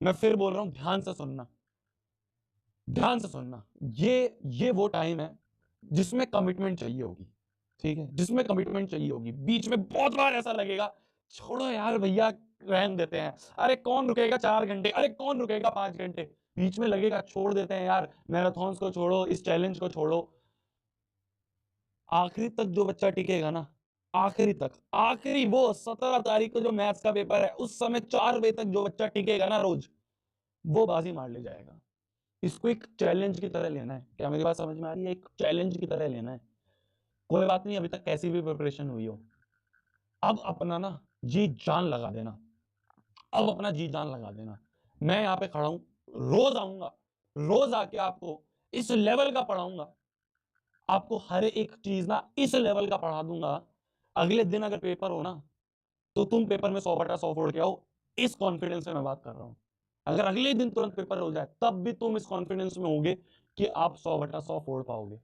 मैं फिर बोल रहा हूं, ध्यान से सुनना, ध्यान से सुनना। ये वो टाइम है जिसमें कमिटमेंट चाहिए होगी, ठीक है, जिसमें कमिटमेंट चाहिए होगी। बीच में बहुत बार ऐसा लगेगा, छोड़ो यार भैया, रहन देते हैं, अरे कौन रुकेगा 4 घंटे, अरे कौन रुकेगा 5 घंटे, बीच में लगेगा छोड़ देते हैं यार, मैराथन्स को छोड़ो, इस चैलेंज को छोड़ो। आखिरी तक जो बच्चा टिकेगा ना, आखिरी तक, आखिरी वो 17 तारीख को जो मैथ्स का पेपर है, उस समय 4 बजे तक जो बच्चा टिकेगा ना रोज, वो बाजी मार ले जाएगा। इसको एक चैलेंज की तरह लेना है। क्या मेरी बात समझ में आ रही है? एक चैलेंज की तरह लेना है। कोई बात नहीं, अभी तक कैसी भी प्रिपरेशन हुई हो, अब अपना ना जी जान लगा देना, अब अपना जी जान लगा देना। मैं यहाँ पे खड़ा हूं, रोज आऊंगा, रोज आके आपको इस लेवल का पढ़ाऊंगा, आपको हर एक चीज ना इस लेवल का पढ़ा दूंगा। अगले दिन अगर पेपर हो ना, तो तुम पेपर में 100/100 फोड़ के आओ, इस कॉन्फिडेंस से मैं बात कर रहा हूं। अगर अगले दिन तुरंत पेपर हो जाए, तब भी तुम इस कॉन्फिडेंस में होगे कि आप 100/100 फोड़ पाओगे।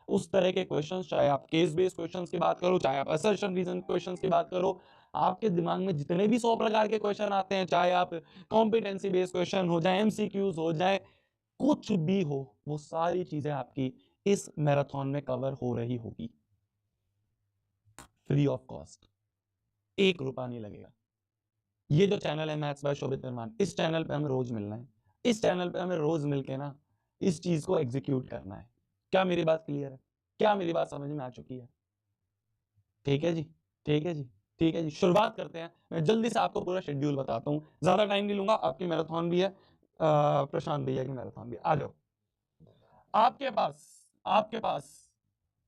उस तरह के क्वेश्चंस, चाहे आप केस बेस्ड क्वेश्चंस की बात करो, चाहे आप असर्शन रीजन क्वेश्चंस की बात करो, आपके दिमाग में जितने भी 100 प्रकार के क्वेश्चन आते हैं, चाहे आप कॉम्पिटेंसी बेस्ड क्वेश्चन हो जाए, एमसीक्यूज हो जाए, कुछ भी हो, वो सारी चीजें आपकी इस मैराथन में कवर हो रही होगी, फ्री ऑफ कॉस्ट, 1 रुपया नहीं लगेगा। ये जो चैनल है मैथ्स बाय शोभित निर्माण, इस चैनल पे हमें रोज मिलना है, इस चैनल पे हमें रोज मिलके ना इस चीज को एग्जीक्यूट करना है। क्या मेरी बात क्लियर है? क्या मेरी बात समझ में आ चुकी है? ठीक है जी, ठीक है जी, ठीक है जी, शुरुआत करते हैं। मैं जल्दी से आपको पूरा शेड्यूल बताता हूँ, ज्यादा टाइम नहीं लूंगा, आपकी मैराथन भी है, प्रशांत भैया की मैराथन भी। आ जाओ, आपके पास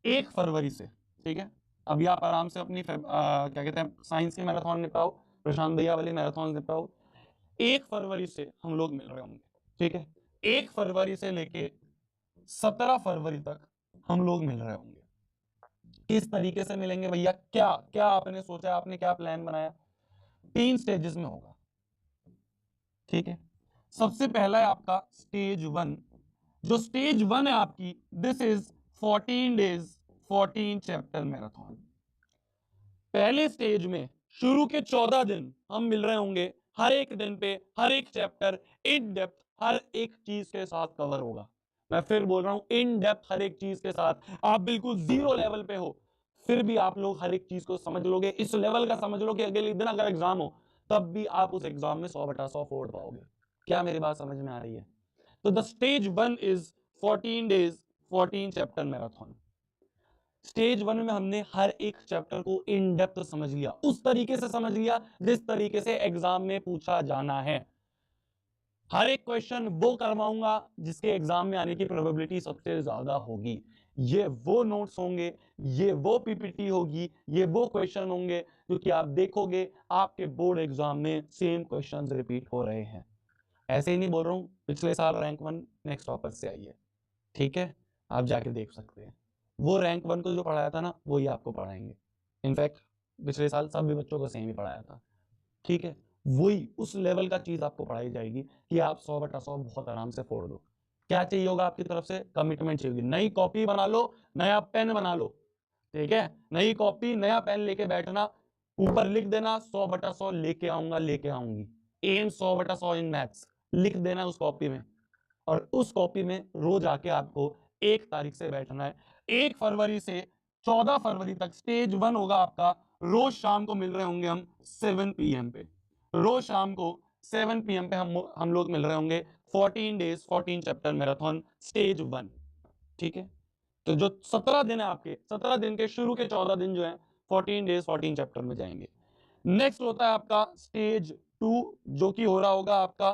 1 फरवरी से, ठीक है, अभी आप आराम से अपनी क्या कहते हैं, साइंस की मैराथन निपटाओ, प्रशांत भैया वाली मैराथन निपटाओ। 1 फरवरी से हम लोग मिल रहे होंगे, ठीक है, 1 फरवरी से लेके 17 फरवरी तक हम लोग मिल रहे होंगे। किस तरीके से मिलेंगे भैया? क्या क्या आपने सोचा, आपने क्या प्लान बनाया? 3 स्टेजेस में होगा, ठीक है। सबसे पहला है आपका स्टेज 1। जो स्टेज 1 है आपकी, this is 14 days 14 chapter marathon. पहले स्टेज में शुरू के 14 दिन हम मिल रहे होंगे, हर एक दिन पे हर एक चैप्टर इन डेप्थ हर एक चीज के साथ कवर होगा। मैं फिर बोल रहा हूं, इन डेप्थ हर एक चीज के साथ। आप बिल्कुल जीरो लेवल पे हो, फिर भी आप लोग हर एक चीज को समझ लोगे, इस लेवल का समझ लो कि अगले दिन अगर एग्जाम हो, तब भी आप उस एग्जाम में 100/100 फोड़ पाओगे। क्या मेरी बात समझ में आ रही है? तो the stage 1 is 14 days 14 chapter marathon. Stage 1 में हमने हर एक चैप्टर को इन डेप्थ समझ लिया, उस तरीके से समझ लिया जिस तरीके से एग्जाम में पूछा जाना है। हर एक क्वेश्चन वो करवाऊंगा जिसके एग्जाम में आने की प्रोबेबिलिटी सबसे ज्यादा होगी। ये वो नोट्स होंगे, ये वो पीपीटी होगी, ये वो क्वेश्चन होंगे जो कि आप देखोगे आपके बोर्ड एग्जाम में सेम क्वेश्चंस रिपीट हो रहे हैं। ऐसे ही नहीं बोल रहा हूं, पिछले साल रैंक 1 नेक्स्ट टॉपर से आई है, ठीक है, आप जाके देख सकते हैं। वो रैंक 1 को जो पढ़ाया था ना, वो ही आपको पढ़ाएंगे। इनफैक्ट पिछले साल सभी बच्चों को सेम ही पढ़ाया था, ठीक है। वही उस लेवल का चीज आपको पढ़ाई जाएगी कि आप 100/100 बहुत आराम से फोड़ दो। क्या चाहिए होगा आपकी तरफ से? कमिटमेंट चाहिए होगी। नई कॉपी बना लो, नया पेन बना लो, ठीक है, नई कॉपी नया पेन लेके बैठना, ऊपर लिख देना 100/100 लेके आऊंगा, लेके आऊंगी, एम 100/100 इन मैथ्स लिख देना उस कॉपी में। और उस कॉपी में रोज आके आपको 1 तारीख से बैठना है। 1 फरवरी से 14 फरवरी तक स्टेज 1 होगा आपका। रोज शाम को मिल रहे होंगे हम 7 PM पे, रोज शाम को 7 PM पे हम लोग मिल रहे होंगे। 14 डेज 14 चैप्टर मैराथन स्टेज 1, ठीक है। तो जो 17 दिन है आपके, 17 दिन के शुरू के 14 दिन जो है 14 डेज 14 चैप्टर में जाएंगे। नेक्स्ट होता है आपका स्टेज 2, जो कि हो रहा होगा आपका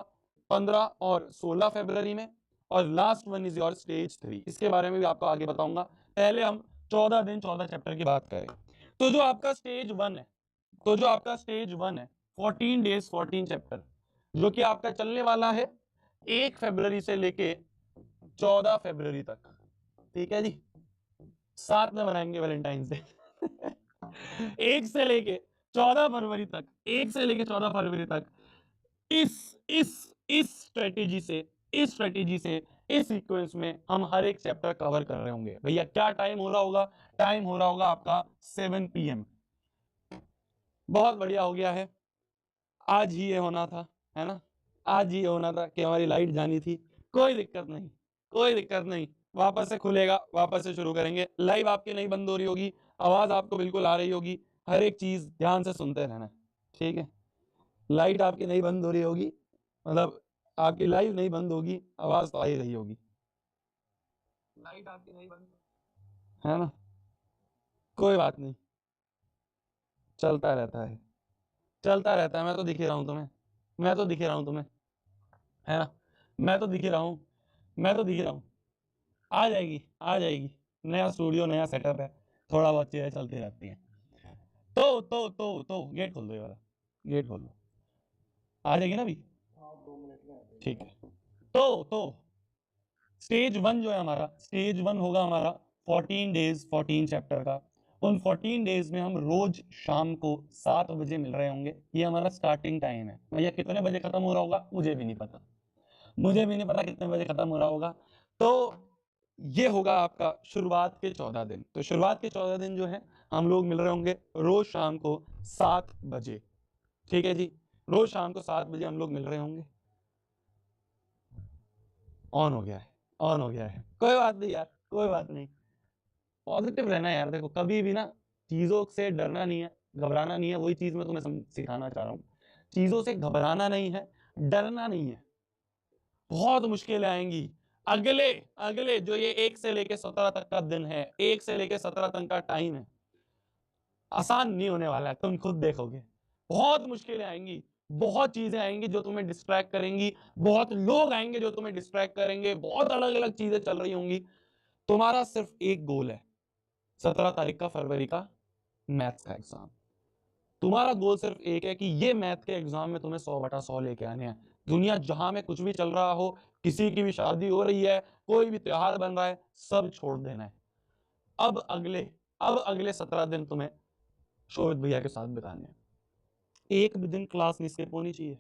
15 और 16 फरवरी में। और last one is your stage 3, इसके बारे में भी आपको आगे बताऊंगा। पहले हम 14 दिन 14 चैप्टर की बात करें। तो जो आपका स्टेज 1 है, तो जो आपका स्टेज 1 है 14 डेज 14 चैप्टर, जो कि आपका चलने वाला है 1 फरवरी से लेके 14 फरवरी तक, ठीक है जी। साथ में मनाएंगे वैलेंटाइन डे 1 से लेके 14 फरवरी तक, 1 से लेके 14 फरवरी तक इस इस इस स्ट्रेटेजी से, इस स्ट्रेटेजी से, इस सीक्वेंस में हम हर एक चैप्टर कवर कर रहे होंगे। भैया क्या टाइम हो रहा होगा? टाइम हो रहा होगा आपका 7 PM। बहुत बढ़िया हो गया है, आज ही ये होना था, है ना। आज ये होना था कि हमारी लाइट जानी थी, कोई दिक्कत नहीं, कोई दिक्कत नहीं, वापस से खुलेगा, वापस से शुरू करेंगे। लाइव आपकी नहीं बंद हो रही होगी, आवाज आपको बिल्कुल आ रही होगी, हर एक चीज ध्यान से सुनते रहना, ठीक है। लाइट आपकी नहीं बंद हो रही होगी, मतलब आपकी लाइव नहीं बंद होगी, आवाज तो आ ही रही होगी, लाइट आपकी नहीं बंद है ना, कोई बात नहीं, चलता रहता है, चलता रहता है। मैं तो दिख ही रहा हूँ तुम्हें, मैं तो दिख ही रहा हूँ तुम्हें, है ना, मैं तो दिख ही रहा हूँ, मैं तो दिख ही रहा हूँ। आ जाएगी, आ जाएगी, नया स्टूडियो, नया सेटअप है, थोड़ा बहुत चीजें चलती रहती हैं। तो गेट खोल दो, ये वाला गेट खोल दो, आ जाएगी ना अभी, ठीक है। तो स्टेज वन जो है हमारा, स्टेज वन होगा हमारा 14 डेज 14 चैप्टर का। उन 14 डेज में हम रोज शाम को 7 बजे मिल रहे होंगे, ये हमारा स्टार्टिंग टाइम है। भैया कितने बजे खत्म हो रहा होगा मुझे भी नहीं पता, मुझे भी नहीं पता कितने बजे खत्म हो रहा होगा। तो ये होगा आपका शुरुआत के 14 दिन। तो शुरुआत के 14 दिन जो है हम लोग मिल रहे होंगे रोज शाम को 7 बजे, ठीक है जी, रोज शाम को 7 बजे हम लोग मिल रहे होंगे। ऑन हो गया है, ऑन हो गया है, कोई बात नहीं यार, कोई बात नहीं, पॉजिटिव रहना यार। देखो कभी भी ना चीजों से डरना नहीं है, घबराना नहीं है, वही चीज मैं तुम्हें सिखाना चाह रहा हूँ। चीजों से घबराना नहीं है, डरना नहीं है। बहुत मुश्किलें आएंगी, अगले अगले जो ये 1 से लेके 17 तक का दिन है, 1 से लेके 17 तक का टाइम है, आसान नहीं होने वाला है, तुम खुद देखोगे। बहुत मुश्किलें आएंगी, बहुत चीजें आएंगी जो तुम्हें डिस्ट्रैक्ट करेंगी, बहुत लोग आएंगे जो तुम्हें डिस्ट्रैक्ट करेंगे, बहुत अलग अलग चीजें चल रही होंगी। तुम्हारा सिर्फ एक गोल है, 17 तारीख का फरवरी का मैथ्स का एग्जाम। तुम्हारा गोल सिर्फ एक है कि ये मैथ के एग्जाम में तुम्हें 100/100 लेके आने हैं। दुनिया जहां में कुछ भी चल रहा हो, किसी की भी शादी हो रही है, कोई भी त्योहार बन रहा है, सब छोड़ देना है। अब अगले अब अगले 17 दिन तुम्हें शोभित भैया के साथ बिताने हैं। एक भी दिन क्लास नहीं स्किप होनी चाहिए,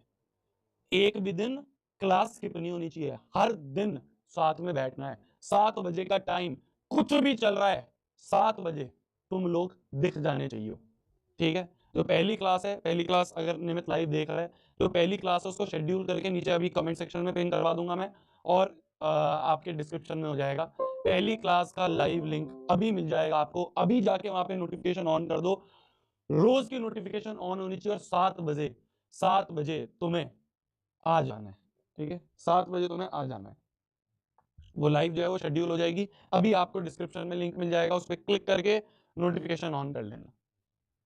एक भी दिन क्लास स्किप नहीं होनी चाहिए, हर दिन साथ में बैठना है। 7 बजे का टाइम, कुछ भी चल रहा है, 7 बजे तुम लोग दिख जाने चाहिए, ठीक है। जो पहली क्लास है, पहली क्लास अगर नियमित लाइव देख रहा है, जो पहली क्लास है उसको शेड्यूल करके नीचे अभी कमेंट सेक्शन में पिन करवा दूंगा मैं, और आपके डिस्क्रिप्शन में हो जाएगा। पहली क्लास का लाइव लिंक अभी मिल जाएगा आपको, अभी जाके वहां पे नोटिफिकेशन ऑन कर दो, रोज की नोटिफिकेशन ऑन होनी चाहिए, और 7 बजे 7 बजे तुम्हें आ जाना है, ठीक है, 7 बजे तुम्हें आ जाना है। वो लाइव जो है वो शेड्यूल हो जाएगी, अभी आपको डिस्क्रिप्शन में लिंक मिल जाएगा, उस पर क्लिक करके नोटिफिकेशन ऑन कर लेना,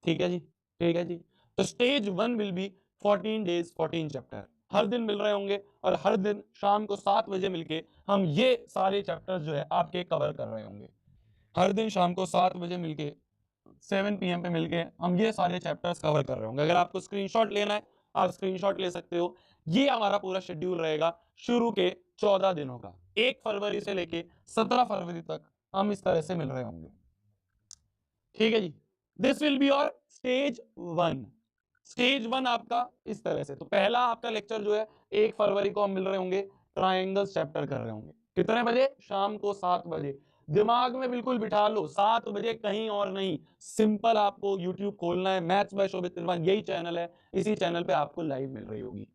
ठीक है जी, ठीक है जी। तो stage one will be 14 days 14 chapter, हर दिन मिल रहे होंगे, और हर दिन शाम को 7 बजे मिलके हम ये सारे चैप्टर्स जो है आपके कवर कर रहे होंगे। हर दिन शाम को 7 बजे मिलके 7 PM पे मिलके हम ये सारे चैप्टर्स कवर कर रहे होंगे। अगर आपको स्क्रीनशॉट लेना है, आप स्क्रीनशॉट ले सकते हो। ये हमारा पूरा शेड्यूल रहेगा शुरू के 14 दिनों का, 1 फरवरी से लेके 17 फरवरी तक हम इस तरह से मिल रहे होंगे, ठीक है जी। This will be your stage one. Stage one आपका इस तरह से, तो पहला आपका लेक्चर जो है 1 फरवरी को हम मिल रहे होंगे, ट्राइंगल्स चैप्टर कर रहे होंगे, कितने बजे, शाम को 7 बजे। दिमाग में बिल्कुल बिठा लो, 7 बजे, कहीं और नहीं। सिंपल आपको यूट्यूब खोलना है, मैथ्स बाय शोभित तिलवान यही चैनल है, इसी चैनल पे आपको लाइव मिल रही होगी,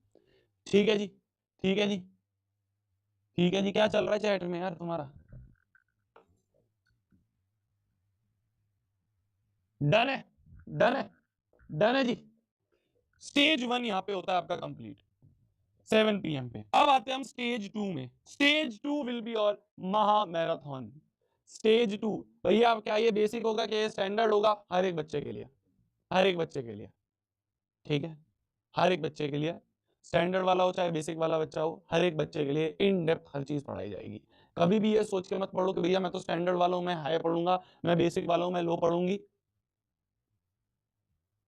ठीक है जी, ठीक है जी, ठीक है जी। क्या चल रहा है चैट में यार तुम्हारा, डन है, डन है, डन है जी। स्टेज वन यहाँ पे होता है आपका कंप्लीट 7 PM पे। अब आते हैं हम स्टेज टू में। स्टेज टू विल बी और महा मैराथन। स्टेज टू, भैया अब क्या ये बेसिक होगा कि ये स्टैंडर्ड होगा, हर एक बच्चे के लिए, हर एक बच्चे के लिए, ठीक है, हर एक बच्चे के लिए, स्टैंडर्ड वाला हो चाहे बेसिक वाला बच्चा हो, हर एक बच्चे के लिए इन डेप्थ हर चीज पढ़ाई जाएगी। कभी भी ये सोच के मत पढ़ो कि भैया मैं तो स्टैंडर्ड वाला हूं, मैं हाई पढ़ूंगा, मैं बेसिक वाला हूं, मैं लो पढ़ूंगी।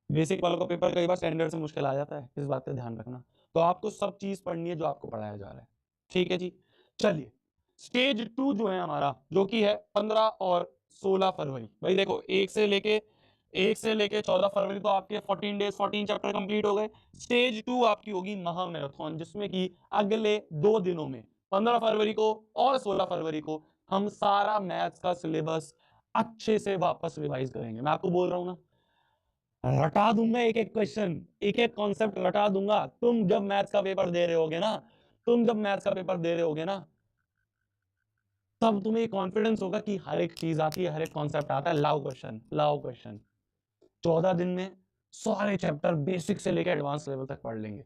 बेसिक वालों का पेपर कई बार स्टैंडर्ड से मुश्किल आ जाता है, इस बात का ध्यान रखना। तो आपको सब चीज पढ़नी है जो आपको पढ़ाया जा रहा है, ठीक है जी। चलिए, स्टेज टू जो है हमारा, जो कि है 15 और 16 फरवरी। भाई देखो, एक से लेके 14 फरवरी तो आपके 14 डेज 14 चैप्टर कंप्लीट हो गए। स्टेज टू आपकी होगी महा मैराथन, जिसमें कि अगले 2 दिनों में 15 फरवरी को और 16 फरवरी को हम सारा मैथ्स का सिलेबस अच्छे से वापस रिवाइज करेंगे। मैं आपको बोल रहा हूं ना, रटा दूंगा एक एक क्वेश्चन, एक एक कॉन्सेप्ट रटा दूंगा। तुम जब मैथ्स का पेपर दे रहे होगे ना, तुम जब मैथ्स का पेपर दे रहे होगे ना, तब तुम्हें कॉन्फिडेंस होगा कि हर एक चीज आती है, हर एक कॉन्सेप्ट आता है। लाओ क्वेश्चन, लाओ क्वेश्चन। 14 दिन में सारे चैप्टर बेसिक से लेकर एडवांस लेवल तक पढ़ लेंगे।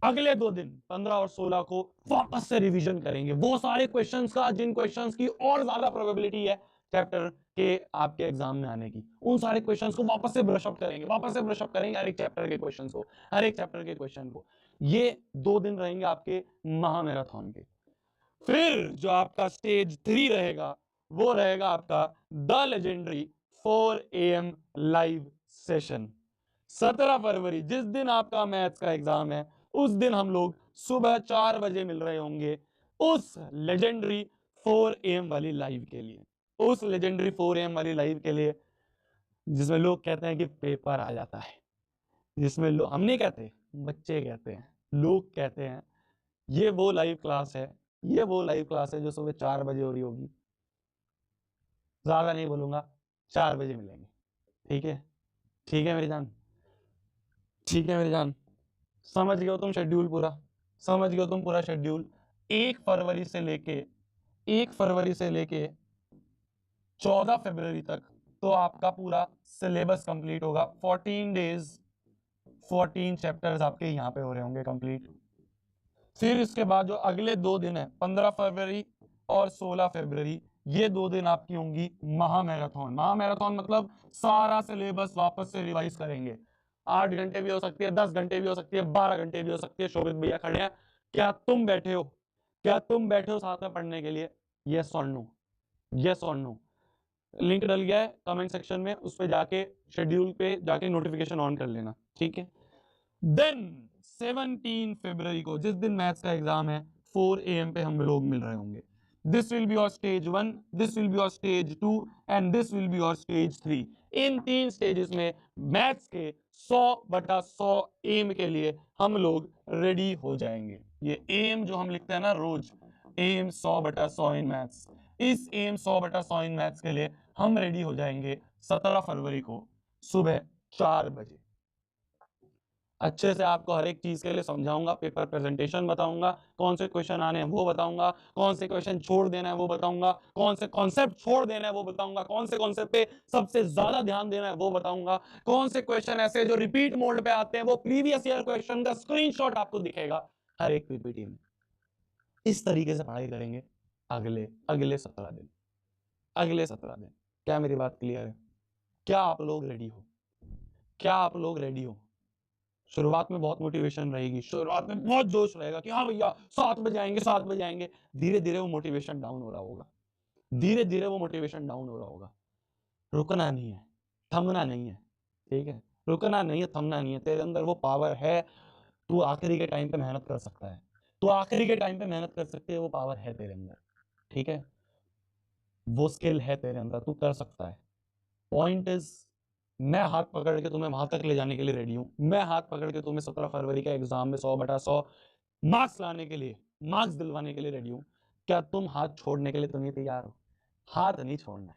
अगले 2 दिन 15 और 16 को वापस से रिवीजन करेंगे वो सारे क्वेश्चंस का, जिन क्वेश्चंस की और ज्यादा प्रोबेबिलिटी है चैप्टर के आपके एग्जाम में आने की। उन सारे क्वेश्चंस को वापस से ब्रश अप करेंगे, वापस से ब्रश अप करेंगे हर एक चैप्टर के क्वेश्चंस को, हर एक चैप्टर के क्वेश्चन को। ये 2 दिन रहेंगे आपके महामैराथन के। फिर जो आपका स्टेज 3 रहेगा, वो रहेगा आपका the legendary 4 AM live session. 17 फरवरी, जिस दिन आपका मैथ्स का एग्जाम है, उस दिन हम लोग सुबह 4 बजे मिल रहे होंगे उस लेजेंडरी 4 AM वाली लाइव के लिए। उस लेजेंडरी 4 AM वाली लाइव के लिए, जिसमें लोग कहते हैं कि पेपर आ जाता है, जिसमें लोग, हम नहीं कहते, बच्चे कहते हैं, लोग कहते हैं, ये वो लाइव क्लास है, ये वो लाइव क्लास है जो सुबह 4 बजे हो रही होगी। ज्यादा नहीं बोलूंगा, 4 बजे मिलेंगे। ठीक है, ठीक है मेरी जान, ठीक है मेरी जान। समझ गए हो तुम शेड्यूल पूरा, समझ गए हो तुम पूरा शेड्यूल। 1 फरवरी से लेके 1 फरवरी से लेके 14 फरवरी तक तो आपका पूरा सिलेबस कंप्लीट होगा। 14 डेज 14 चैप्टर्स आपके यहाँ पे हो रहे होंगे कंप्लीट। फिर इसके बाद जो अगले 2 दिन है, 15 फरवरी और 16 फरवरी, ये 2 दिन आपकी होंगी महामैराथन। महामैराथन मतलब सारा सिलेबस वापस से रिवाइज करेंगे। 8 घंटे भी हो सकती है, 10 घंटे भी हो सकती है, 12 घंटे भी हो सकती है। शोभित भैया खड़े हैं, क्या तुम बैठे हो, क्या तुम बैठे हो साथ में पढ़ने के लिए? यस और नो, यस और नो। लिंक डल गया है कमेंट सेक्शन में, उस पे जाके शेड्यूल पे जाके नोटिफिकेशन ऑन कर लेना, ठीक है। देन 17 फरवरी को, जिस दिन मैथ्स का एग्जाम है, 4 AM पे हम लोग मिल रहे होंगे। This will be your stage 1, this will be your stage 2 and this will be your stage 3। In 3 stages में मैथ्स के 100/100 एम के लिए हम लोग रेडी हो जाएंगे। ये एम जो हम लिखते हैं ना रोज, एम 100/100 इन मैथ्स, इस एम 100/100 इन मैथ्स के लिए हम रेडी हो जाएंगे 17 फरवरी को सुबह 4 बजे। अच्छे से आपको हर एक चीज के लिए समझाऊंगा, पेपर प्रेजेंटेशन बताऊंगा, कौन से क्वेश्चन आने हैं वो बताऊंगा, कौन से क्वेश्चन छोड़ देना है वो बताऊंगा, कौन से कॉन्सेप्ट छोड़ देना है वो बताऊंगा, कौन से कॉन्सेप्ट पे सबसे ज्यादा ध्यान देना है वो बताऊंगा, कौन से क्वेश्चन ऐसे जो रिपीट मोड पे आते हैं वो प्रीवियस ईयर क्वेश्चन का स्क्रीनशॉट आपको दिखेगा हर एक पीपीटी में। इस तरीके से पढ़ाई करेंगे अगले अगले 17 दिन, अगले 17 दिन। क्या मेरी बात क्लियर है? क्या आप लोग रेडी हो? क्या आप लोग रेडी हो? शुरुआत में बहुत मोटिवेशन रहेगी, शुरुआत में बहुत जोश रहेगा कि हाँ भैया 7 बजे आएंगे, 7 बजे आएंगे। धीरे धीरे वो मोटिवेशन डाउन हो रहा होगा, धीरे धीरे वो मोटिवेशन डाउन हो रहा होगा। रुकना नहीं है, थमना नहीं है, ठीक है। रुकना नहीं है, थमना नहीं है। तेरे अंदर वो पावर है, तू आखिरी के टाइम पे मेहनत कर सकता है, तू आखिरी के टाइम पे मेहनत कर सकते है। वो पावर है तेरे अंदर, ठीक है, वो स्किल है तेरे अंदर, तू कर सकता है। पॉइंट इज, मैं हाथ पकड़ के तुम्हें वहां तक ले जाने के लिए रेडी हूं। मैं हाथ पकड़ के तुम्हें 17 फरवरी का एग्जाम में 100/100 मार्क्स लाने के लिए, मार्क्स दिलवाने के लिए रेडी हूं। क्या तुम हाथ छोड़ने के लिए तुम तैयार हो? हाथ नहीं छोड़ना है,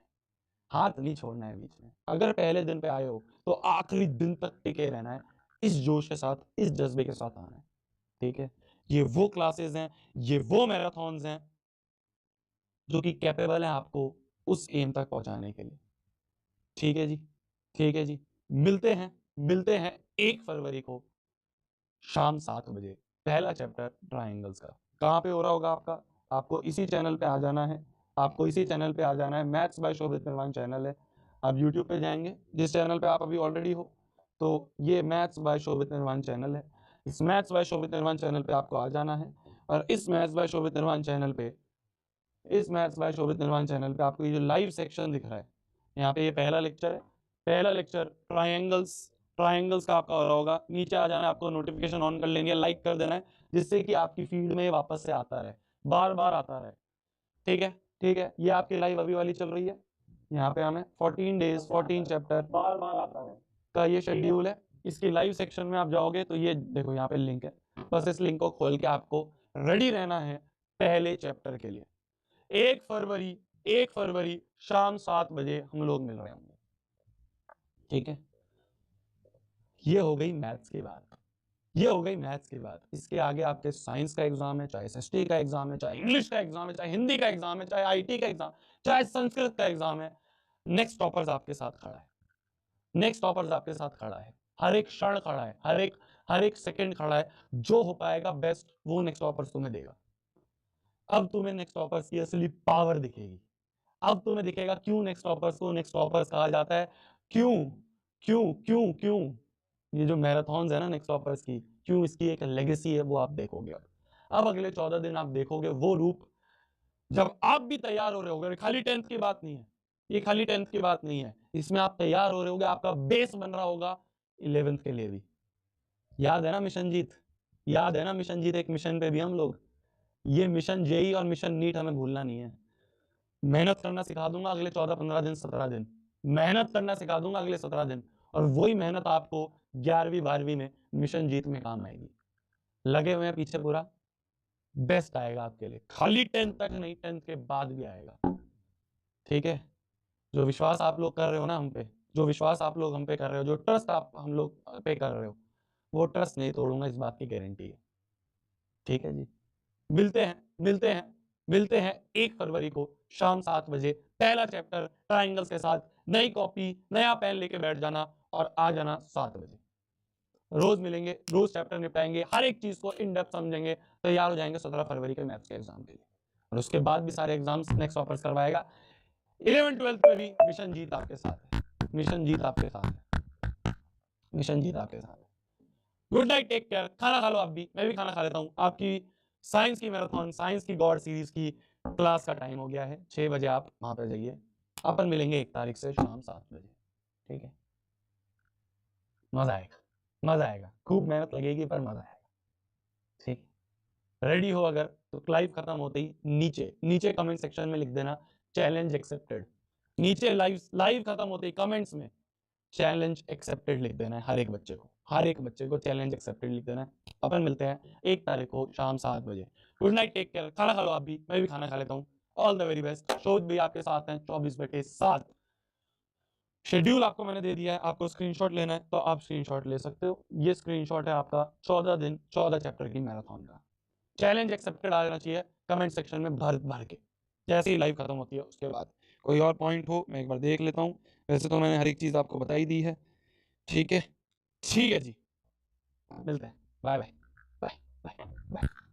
हाथ नहीं छोड़ना है बीच में। अगर पहले दिन पे आए हो तो आखिरी दिन तक टिके रहना है, इस जोश के साथ, इस जज्बे के साथ आना है, ठीक है। ये वो क्लासेस हैं, ये वो मैराथन्स हैं जो कि कैपेबल है आपको उस एम तक पहुंचाने के लिए, ठीक है जी, ठीक है जी। मिलते हैं, मिलते हैं 1 फरवरी को शाम 7 बजे, पहला चैप्टर ट्राइंगल्स का। कहाँ पे हो रहा होगा आपका? आपको इसी चैनल पे आ जाना है, आपको इसी चैनल पे आ जाना है। मैथ्स बाय शोभित निर्वाण चैनल है, आप यूट्यूब पे जाएंगे, जिस चैनल पे आप अभी ऑलरेडी हो, तो ये मैथ्स बाय शोभित निर्वाण चैनल है। इस मैथ्स बाय शोभित निर्वाण चैनल पे आपको आ जाना है, और इस मैथ्स बाय शोभित निर्वाण चैनल पे, इस मैथ्स बाय शोभित निर्वाण चैनल पे आपको ये जो लाइव सेक्शन दिख रहा है, यहाँ पे ये पहला लेक्चर है, पहला लेक्चर ट्राइंगल्स, ट्राइंगल्स का आपका हो रहा होगा। नीचे आ जाना है, आपको नोटिफिकेशन ऑन कर लेंगे, लाइक कर देना है, जिससे कि आपकी फीड में वापस से आता रहे, बार बार आता रहे, ठीक है, ठीक है। ये आपकी लाइव अभी वाली चल रही है, यहाँ पे हमें 14 डेज 14 चैप्टर बार बार आता है का ये शेड्यूल है। इसकी लाइव सेक्शन में आप जाओगे तो ये देखो यहाँ पे लिंक है, बस इस लिंक को खोल के आपको रेडी रहना है पहले चैप्टर के लिए। 1 फरवरी, 1 फरवरी शाम 7 बजे हम लोग मिल रहे होंगे, ठीक है। ये हो गई मैथ्स की बात, ये हो गई मैथ्स की बात। इसके आगे आपके साइंस का एग्जाम है, चाहे एसएसटी का एग्जाम है, चाहे इंग्लिश का एग्जाम है, चाहे हिंदी का एग्जाम है, चाहे आईटी का एग्जाम, चाहे संस्कृत का एग्जाम है, नेक्स्ट टॉपर्स आपके साथ खड़ा है, नेक्स्ट टॉपर्स आपके साथ खड़ा है, हर एक क्षण खड़ा है, हर एक सेकंड खड़ा है। जो हो पाएगा बेस्ट वो नेक्स्ट टॉपर्स तुम्हें देगा। अब तुम्हें नेक्स्ट टॉपर्स की असली पावर दिखेगी, अब तुम्हें दिखेगा क्यों नेक्स्ट टॉपर्स को नेक्स्ट टॉपर्स कहा जाता है, क्यों क्यों क्यों क्यों ये जो मैराथन है ना नेक्स्ट टॉपर्स की, क्यों इसकी एक लेगेसी है, वो आप देखोगे। अब अगले 14 दिन आप देखोगे वो रूप, जब आप भी तैयार हो रहे होगे। खाली 10th की बात नहीं है, ये खाली 10th की बात नहीं है, इसमें आप तैयार हो रहे होगे, आपका बेस बन रहा होगा 11th के लिए भी। याद है ना मिशन जीत, याद है ना मिशन जीत, एक मिशन पे भी हम लोग, ये मिशन जेई और मिशन नीट हमें भूलना नहीं है। मेहनत करना सिखा दूंगा अगले 14-15 दिन, 17 दिन, मेहनत करना सिखा दूंगा अगले 17 दिन, और वही मेहनत आपको 11वीं 12वीं में मिशन जीत में काम आएगी। लगे हुए हैं पीछे पूरा, बेस्ट आएगा आपके लिए, खाली 10th तक नहीं, 10th के बाद भी आएगा। ठीक है, जो विश्वास आप लोग कर रहे हो ना हम पे, जो विश्वास आप लोग हम पे कर रहे हो, जो ट्रस्ट आप हम लोग पे कर रहे हो, वो ट्रस्ट नहीं तोड़ूंगा, इस बात की गारंटी है। ठीक है जी, मिलते हैं मिलते हैं मिलते हैं 1 फरवरी को शाम 7 बजे, पहला चैप्टर ट्राइंगल्स के साथ। नई कॉपी नया पेन लेके बैठ जाना और आ जाना 7 बजे। रोज मिलेंगे, रोज चैप्टर निपटाएंगे, हर एक चीज को इन डेप्थ समझेंगे, तैयार हो जाएंगे 17 फरवरी के मैथ्स के एग्जाम के लिए। और उसके बाद भी सारे एग्जाम्स नेक्स्ट ऑफर्स करवाएगा। 11 12th में भी मिशन जीत आपके साथ है, मिशन जीत आपके साथ है, मिशन जीत आपके साथ है। गुड नाइट, टेक केयर, खाना खा लो आप भी, मैं भी खाना खा लेता हूँ। आपकी साइंस की मैराथन, साइंस की गॉड सीरीज की क्लास का टाइम हो गया है, 6 बजे आप वहां पर जाइए। अपन मिलेंगे 1 तारीख से शाम 7 बजे। ठीक है, मजा आएगा, मजा आएगा, खूब मेहनत लगेगी पर मजा आएगा। ठीक, रेडी हो अगर तो लाइव खत्म होते ही नीचे नीचे कमेंट सेक्शन में लिख देना चैलेंज एक्सेप्टेड। नीचे लाइव खत्म होते ही कमेंट्स में चैलेंज एक्सेप्टेड लिख देना है, हर एक बच्चे को, हर एक बच्चे को चैलेंज एक्सेप्टेड लिख देना है। अपन मिलते हैं 1 तारीख को शाम 7 बजे। गुड नाइट, टेक केयर, खाना खा लो आप भी, मैं भी खाना खा लेता हूँ। All the very best. शोध भी आपके साथ हैं 24/7। शेड्यूल आपको मैंने दे दिया है, आपको स्क्रीनशॉट लेना है तो आप स्क्रीनशॉट ले सकते हो। ये स्क्रीनशॉट है आपका 14 दिन 14 चैप्टर की मैराथन का। चैलेंज एक्सेप्टेड आ जाना चाहिए कमेंट सेक्शन में भर भर के, जैसे ही लाइव खत्म होती है उसके बाद। कोई और पॉइंट हो मैं एक बार देख लेता हूँ, वैसे तो मैंने हर एक चीज़ आपको बताई दी है। ठीक है, ठीक है जी, मिलते हैं, bye bye bye bye bye.